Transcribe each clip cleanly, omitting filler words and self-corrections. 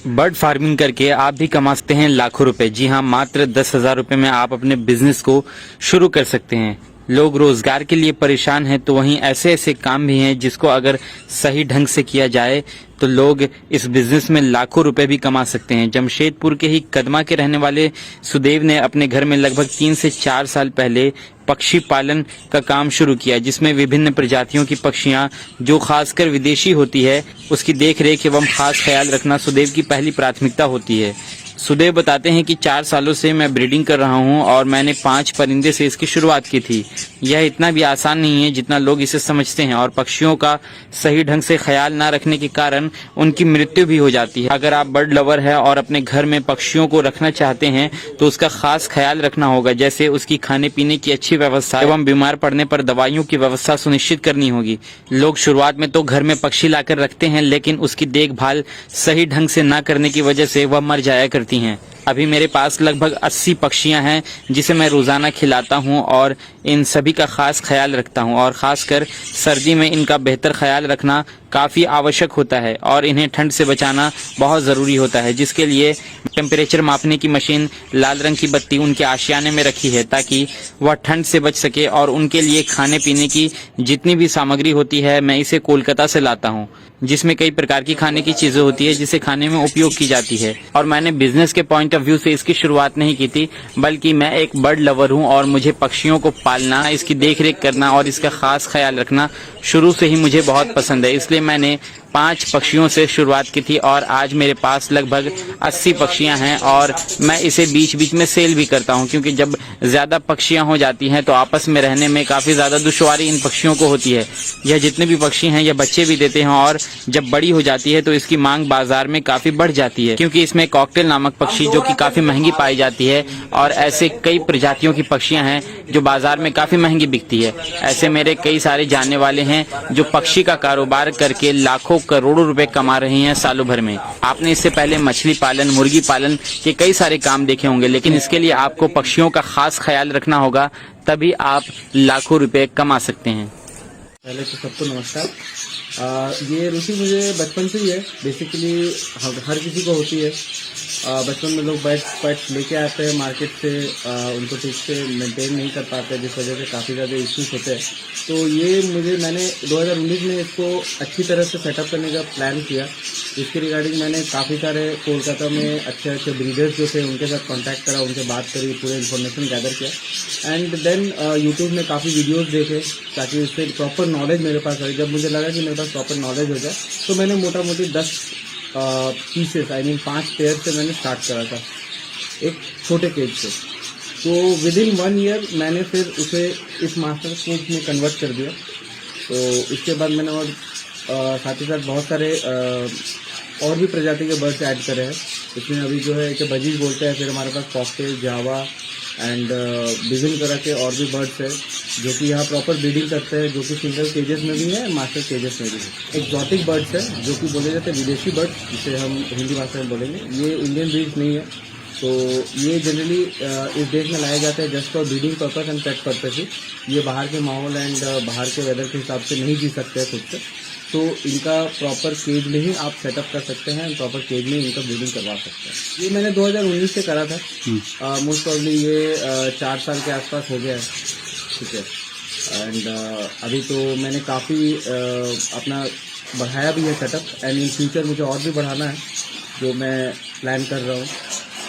Bird farming करके आप भी कमा सकते हैं लाखों रुपए। जी हाँ, मात्र 10,000 रुपए में आप अपने बिजनेस को शुरू कर सकते हैं। लोग रोजगार के लिए परेशान हैं, तो वहीं ऐसे ऐसे काम भी हैं जिसको अगर सही ढंग से किया जाए तो लोग इस बिजनेस में लाखों रुपए भी कमा सकते हैं। जमशेदपुर के ही कदमा के रहने वाले सुदेव ने अपने घर में लगभग 3 से 4 साल पहले पक्षी पालन का काम शुरू किया, जिसमें विभिन्न प्रजातियों की पक्षियां जो खासकर विदेशी होती है उसकी देखरेख एवं खास ख्याल रखना सुदेव की पहली प्राथमिकता होती है। सुदेव बताते हैं कि 4 सालों से मैं ब्रीडिंग कर रहा हूं और मैंने 5 परिंदे से इसकी शुरुआत की थी। यह इतना भी आसान नहीं है जितना लोग इसे समझते हैं और पक्षियों का सही ढंग से ख्याल न रखने के कारण उनकी मृत्यु भी हो जाती है। अगर आप बर्ड लवर है और अपने घर में पक्षियों को रखना चाहते हैं तो उसका खास ख्याल रखना होगा, जैसे उसकी खाने पीने की अच्छी व्यवस्था एवं बीमार पड़ने पर दवाइयों की व्यवस्था सुनिश्चित करनी होगी। लोग शुरुआत में तो घर में पक्षी लाकर रखते हैं, लेकिन उसकी देखभाल सही ढंग से न करने की वजह से वह मर जाया करती हैं। अभी मेरे पास लगभग 80 पक्षियां हैं जिसे मैं रोजाना खिलाता हूं और इन सभी का खास ख्याल रखता हूं और खासकर सर्दी में इनका बेहतर ख्याल रखना काफ़ी आवश्यक होता है और इन्हें ठंड से बचाना बहुत ज़रूरी होता है, जिसके लिए टेम्परेचर मापने की मशीन लाल रंग की बत्ती उनके आशियाने में रखी है ताकि वह ठंड से बच सके। और उनके लिए खाने पीने की जितनी भी सामग्री होती है मैं इसे कोलकाता से लाता हूँ, जिसमें कई प्रकार की खाने की चीज़ें होती है जिसे खाने में उपयोग की जाती है। और मैंने बिजनेस के पॉइंट ऑफ व्यू से इसकी शुरुआत नहीं की थी, बल्कि मैं एक बर्ड लवर हूँ और मुझे पक्षियों को पालना, इसकी देखरेख करना और इसका खास ख्याल रखना शुरू से ही मुझे बहुत पसंद है। इसलिए मैंने 5 पक्षियों से शुरुआत की थी और आज मेरे पास लगभग 80 पक्षियां हैं और मैं इसे बीच बीच में सेल भी करता हूं, क्योंकि जब ज़्यादा पक्षियां हो जाती हैं तो आपस में रहने में काफ़ी ज़्यादा दुश्वारी इन पक्षियों को होती है। यह जितने भी पक्षी हैं यह बच्चे भी देते हैं और जब बड़ी हो जाती है तो इसकी मांग बाजार में काफ़ी बढ़ जाती है, क्योंकि इसमें कॉकटेल नामक पक्षी जो कि काफ़ी महंगी पाई जाती है और ऐसे कई प्रजातियों की पक्षियाँ हैं जो बाजार में काफ़ी महंगी बिकती है। ऐसे मेरे कई सारे जानने वाले हैं जो पक्षी का कारोबार करके लाखों करोड़ों रुपए कमा रहे हैं सालों भर में। आपने इससे पहले मछली पालन, मुर्गी पालन के कई सारे काम देखे होंगे, लेकिन इसके लिए आपको पक्षियों का खास ख्याल रखना होगा, तभी आप लाखों रुपए कमा सकते हैं। पहले तो सबको नमस्कार। ये रुचि मुझे बचपन से ही है। बेसिकली हर किसी को होती है। बचपन में लोग पेट लेके आते हैं मार्केट से, उनको ठीक से मेंटेन नहीं कर पाते, जिस वजह से काफ़ी ज़्यादा इश्यूज होते हैं। तो ये मैंने 2019 में इसको अच्छी तरह से सेटअप करने का प्लान किया। इसके रिगार्डिंग मैंने काफ़ी सारे कोलकाता में अच्छे अच्छे ब्रीडर्स जो थे उनके साथ कांटेक्ट करा, उनसे बात करी, पूरे इन्फॉर्मेशन गैदर किया एंड देन यूट्यूब में काफ़ी वीडियोस देखे ताकि उससे प्रॉपर नॉलेज मेरे पास आई। जब मुझे लगा कि मेरे पास प्रॉपर नॉलेज हो जाए तो मैंने मोटा मोटी 10 पीसेस 5 पेयर से मैंने स्टार्ट करा था एक छोटे केज से। तो विद इन 1 ईयर मैंने फिर उसे इस मास्टर कूप में कन्वर्ट कर दिया। तो इसके बाद मैंने और साथ ही साथ बहुत सारे और भी प्रजाति के बर्ड्स ऐड करे हैं। इसमें अभी जो है एक बजीज बोलते हैं, फिर हमारे पास कॉकटेल, जावा एंड विभिन्न तरह के और भी बर्ड्स हैं जो कि यहाँ प्रॉपर ब्रीडिंग करते हैं, जो कि सिंगल केजेस में भी है, मास्टर केजेस में भी है। एक्जॉटिक बर्ड्स है जो कि बोले जाते हैं विदेशी बर्ड्स, जिसे हम हिंदी भाषा में बोलेंगे। ये इंडियन ब्रीड्स नहीं है, तो ये जनरली इस देश में लाए जाते हैं just for breeding purpose and pet purpose ही। ये बाहर के माहौल एंड बाहर के वेदर के हिसाब से नहीं जी सकते हैं खुद से, तो इनका प्रॉपर केज में ही आप सेटअप कर सकते हैं, प्रॉपर केज में इनका ब्रीडिंग करवा सकते हैं। ये मैंने 2019 से करा था। मोस्ट प्रॉब्ली ये 4 साल के आसपास हो गया है, ठीक है। एंड अभी तो मैंने काफ़ी अपना बढ़ाया भी है सेटअप एंड इन फ्यूचर मुझे और भी बढ़ाना है, जो मैं प्लान कर रहा हूँ।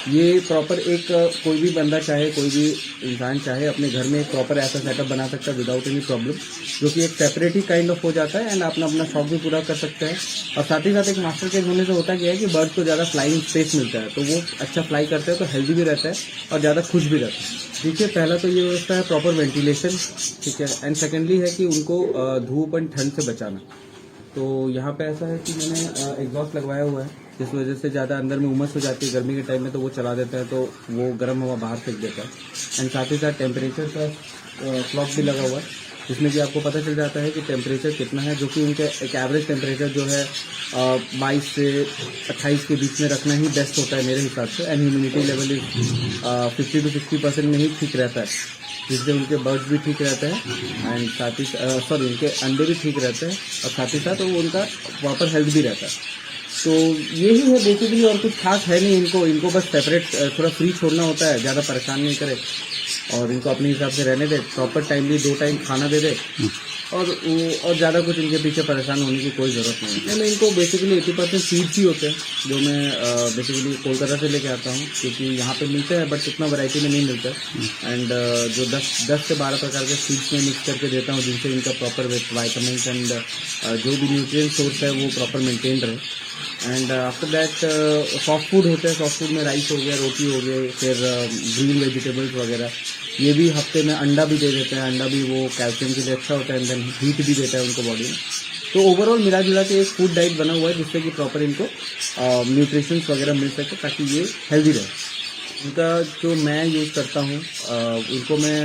ये प्रॉपर एक कोई भी बंदा चाहे, कोई भी इंसान चाहे अपने घर में एक प्रॉपर ऐसा सेटअप बना सकता है विदाउट एनी प्रॉब्लम, जो कि एक सेपरेट ही काइंड ऑफ हो जाता है एंड अपना शौक भी पूरा कर सकते हैं। और साथ ही साथ एक मास्टर केज होने से होता क्या है कि बर्ड को ज़्यादा फ्लाइंग स्पेस मिलता है, तो वो अच्छा फ्लाई करते हैं तो हेल्दी भी रहता है और ज़्यादा खुश भी रहता है। देखिए, पहला तो ये व्यवस्था है प्रॉपर वेंटिलेशन, ठीक है, एंड सेकेंडली है कि उनको धूप एंड ठंड से बचाना। तो यहाँ पे ऐसा है कि मैंने एग्जॉस्ट लगवाया हुआ है, जिस वजह से ज़्यादा अंदर में उमस हो जाती है गर्मी के टाइम में, तो वो चला देता है तो वो गर्म हवा बाहर फेंक देता है। एंड साथ ही साथ टेम्परेचर का क्लॉक भी लगा हुआ है, जिसमें कि आपको पता चल जाता है कि टेम्परेचर कितना है, जो कि उनके एक एवरेज टेम्परेचर जो है 22 से 28 के बीच में रखना ही बेस्ट होता है मेरे हिसाब से। एंड ह्यूमिडिटी लेवल 50 to 60% में ही ठीक रहता है, जिससे उनके बर्ड्स भी ठीक रहते हैं एंड साथ ही उनके अंडे भी ठीक रहते हैं और साथ ही साथ वो उनका प्रॉपर हेल्थ भी रहता है। तो यही है बेसिकली, और कुछ खास है नहीं। इनको बस सेपरेट थोड़ा फ्री छोड़ना होता है, ज़्यादा परेशान नहीं करे और इनको अपने हिसाब से रहने दे। प्रॉपर टाइमली 2 टाइम खाना दे दे और ज़्यादा कुछ इनके पीछे परेशान होने की कोई ज़रूरत नहीं है। मैं इनको बेसिकली 80% सीड्स ही होते हैं जो मैं बेसिकली कोलकाता से लेके आता हूँ, क्योंकि यहाँ पे मिलते हैं बट उतना वैरायटी में नहीं मिलता है। एंड जो 10 से 12 प्रकार के सीड्स में मिक्स करके देता हूँ, जिनसे इनका प्रॉपर वाइटामिन एंड जो भी न्यूट्रिएंट सोर्स है वो प्रॉपर मेंटेन रहे। And after that soft food होते हैं। सॉफ्ट फूड में राइस हो गया, रोटी हो गई, फिर ग्रीन वेजिटेबल्स वगैरह। ये भी हफ्ते में अंडा भी दे देते हैं। अंडा भी वो कैल्शियम के लिए अच्छा होता है एंड देन हीट भी देता है उनको बॉडी में। तो ओवरऑल मिला जुला के एक फूड डाइट बना हुआ है जिससे कि प्रॉपर इनको न्यूट्रिशंस वगैरह मिल सके ताकि ये हेल्दी रहे। इनका जो मैं यूज़ करता हूँ, इनको मैं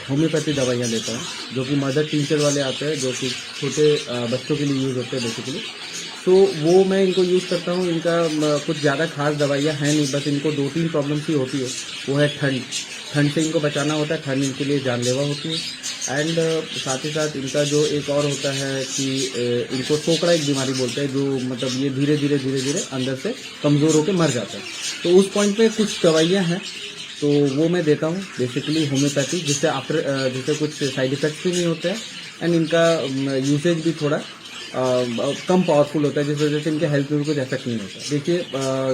होम्योपैथी दवाइयाँ देता हूँ, जो कि मदर टिंचर वाले आते हैं, जो कि छोटे बच्चों के लिए यूज़ होते हैं बेसिकली। तो वो मैं इनको यूज़ करता हूँ। इनका कुछ ज़्यादा खास दवाइयाँ हैं नहीं, बस इनको 2-3 प्रॉब्लम्स ही होती है। वो है ठंड से इनको बचाना होता है, ठंड इनके लिए जानलेवा होती है। एंड साथ ही साथ इनका जो एक और होता है कि इनको सोकड़ा एक बीमारी बोलते हैं, जो मतलब ये धीरे धीरे अंदर से कमज़ोर होकर मर जाता है। तो उस पॉइंट पे कुछ दवाइयाँ हैं तो वो मैं देता हूँ बेसिकली होम्योपैथी, जिससे कुछ साइड इफेक्ट्स भी नहीं होते हैं एंड इनका यूसेज भी थोड़ा कम पावरफुल होता है, जिस वजह से इनके हेल्थ में कुछ इफेक्ट नहीं होता। देखिए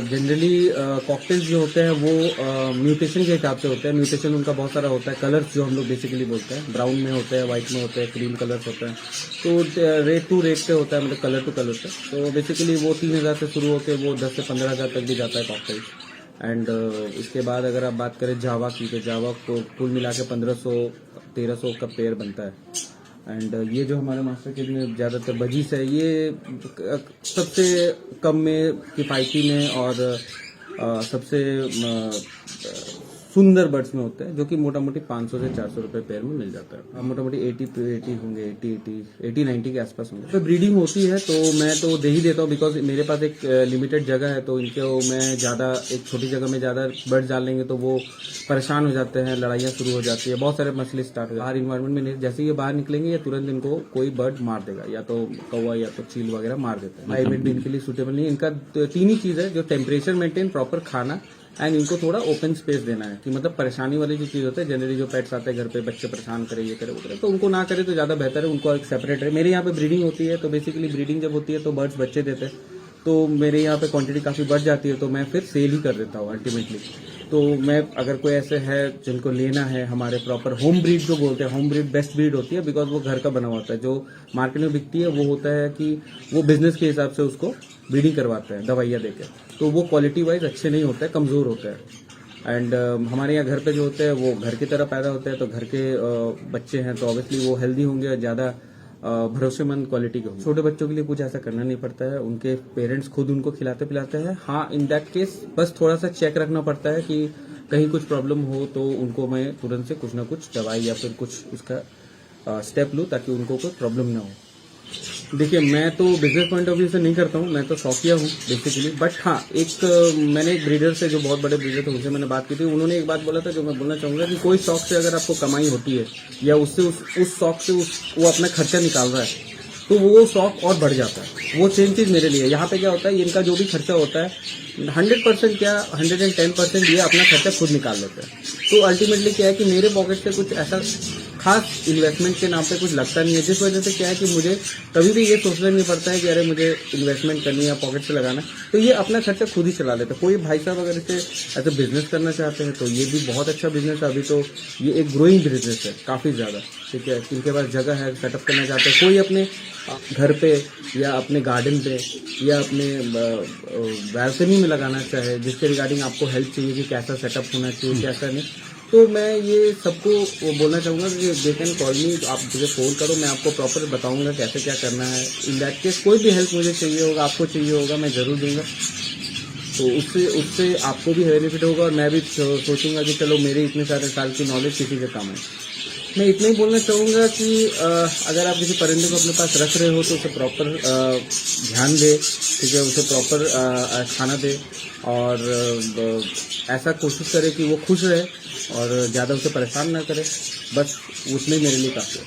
जनरली कॉकटेल्स जो होते हैं वो म्यूटेशन के हिसाब से होते हैं। म्यूटेशन उनका बहुत सारा होता है। कलर्स जो हम लोग बेसिकली बोलते हैं, ब्राउन में होते हैं, व्हाइट में होते हैं, क्रीम कलर्स होते हैं। तो रेट टू रेट पे होता है, मतलब कलर टू कलर पे। तो बेसिकली वो 3000 से शुरू होकर वो 10 से 15,000 तक भी जाता है कॉकटेल्स। एंड इसके बाद अगर आप बात करें जावा की, तो जावा को कुल मिला के 1500-1300 का पेयर बनता है। एंड ये जो हमारे मास्टर किड में ज़्यादातर बजीस है, ये सबसे कम में, किफ़ायती में और सबसे सुंदर बर्ड्स में होते हैं, जो कि मोटा मोटी 500 से 400 रुपये पेयर में मिल जाता है। मोटा मोटी 80 होंगे, 80-90 के आसपास होंगे। तो ब्रीडिंग होती है तो मैं तो दे ही देता हूँ, बिकॉज मेरे पास एक लिमिटेड जगह है। तो इनको मैं ज़्यादा, एक छोटी जगह में ज़्यादा बर्ड्स डाल लेंगे तो वो परेशान हो जाते हैं, लड़ाइयाँ शुरू हो जाती है, बहुत सारे मसले स्टार्ट हो जाते हैं। बाहर इन्वायरमेंट में नहीं, जैसे ये बाहर निकलेंगे या तुरंत इनको कोई बर्ड मार देगा, या तो कौवा या तो चील वगैरह मार देता है। क्लाइमेट भी इनके लिए सूटेबल नहीं है। इनका 3 ही चीज़ है, जो टेम्परेचर मेंटेन, प्रॉपर खाना एंड इनको थोड़ा ओपन स्पेस देना है। कि मतलब परेशानी वाली जो चीज़ होता है, जनरली जो पेट्स आते हैं घर पे, बच्चे परेशान करे, ये करे वो करे, तो उनको ना करे तो ज़्यादा बेहतर है। उनको एक सेपरेट है। मेरे यहाँ पे ब्रीडिंग होती है, तो बेसिकली ब्रीडिंग जब होती है तो बर्ड्स बच्चे देते हैं, तो मेरे यहाँ पे क्वांटिटी काफ़ी बढ़ जाती है, तो मैं फिर सेल ही कर देता हूँ अल्टीमेटली। तो मैं, अगर कोई ऐसे है जिनको लेना है, हमारे प्रॉपर होम ब्रीड जो बोलते हैं, होम ब्रीड बेस्ट ब्रीड होती है, बिकॉज वो घर का बना होता है। जो मार्केट में बिकती है वो होता है कि वो बिजनेस के हिसाब से उसको ब्रीडिंग करवाते हैं दवाइयाँ देकर, तो वो क्वालिटी वाइज अच्छे नहीं होते हैं, कमज़ोर होते हैं। एंड हमारे यहाँ घर पे जो होते हैं वो घर की तरह पैदा होते हैं, तो घर के बच्चे हैं तो ऑब्वियसली वो हेल्दी होंगे और ज़्यादा भरोसेमंद क्वालिटी के होंगे। छोटे बच्चों के लिए कुछ ऐसा करना नहीं पड़ता है, उनके पेरेंट्स खुद उनको खिलाते पिलाते हैं। हाँ, इन दैट केस बस थोड़ा सा चेक रखना पड़ता है कि कहीं कुछ प्रॉब्लम हो तो उनको मैं तुरंत से कुछ ना कुछ दवाई या फिर कुछ उसका स्टेप लूँ ताकि उनको कोई प्रॉब्लम ना हो। देखिए, मैं तो बिजनेस पॉइंट ऑफ व्यू से नहीं करता हूँ, मैं तो शौकिया हूँ बेसिकली। बट हाँ, मैंने एक ब्रीडर से, जो बहुत बड़े ब्रीडर थे, उनसे मैंने बात की थी। उन्होंने एक बात बोला था जो मैं बोलना चाहूँगा कि कोई शौक से अगर आपको कमाई होती है या उससे उस शौक से वो अपना खर्चा निकाल रहा है, तो वो शौक और बढ़ जाता है। वो सेम चीज़ मेरे लिए। यहाँ पे क्या होता है, इनका जो भी खर्चा होता है 100% क्या 110% ये अपना खर्चा खुद निकाल लेते हैं। तो अल्टीमेटली क्या है कि मेरे पॉकेट से कुछ ऐसा खास इन्वेस्टमेंट के नाम पे कुछ लगता नहीं है, जिस वजह से क्या है कि मुझे कभी भी ये सोचना नहीं पड़ता है कि अरे मुझे इन्वेस्टमेंट करनी है या पॉकेट से लगाना। तो ये अपना खर्चा खुद ही चला लेते हैं। कोई भाई साहब अगर इसे ऐसे बिजनेस करना चाहते हैं तो ये भी बहुत अच्छा बिजनेस है। अभी तो ये एक ग्रोइंग बिजनेस है काफ़ी ज़्यादा, ठीक है। जिनके पास जगह है, सेटअप करना चाहते हैं, कोई अपने घर पे या अपने गार्डन पे या अपने बैल्कनी में लगाना चाहे, जिसके रिगार्डिंग आपको हेल्प चाहिए कि कैसा सेटअप होना चाहिए, कैसा नहीं, तो मैं ये सबको बोलना चाहूँगा कि दे कैन कॉल मी, आप मुझे फ़ोन करो, मैं आपको प्रॉपर बताऊँगा कैसे क्या करना है। इन दैट केस कोई भी हेल्प मुझे चाहिए होगा, आपको चाहिए होगा, मैं ज़रूर दूंगा। तो उससे आपको भी बेनिफिट होगा और मैं भी सोचूंगा कि चलो मेरे इतने सारे साल की नॉलेज किसी के काम है। मैं इतना ही बोलना चाहूँगा कि अगर आप किसी परिंदे को अपने पास रख रहे हो तो उसे प्रॉपर ध्यान दे, ठीक है, उसे प्रॉपर खाना दे और ऐसा कोशिश करे कि वो खुश रहे और ज़्यादा उसे परेशान ना करे। बस उतने ही मेरे लिए काफ़ी है।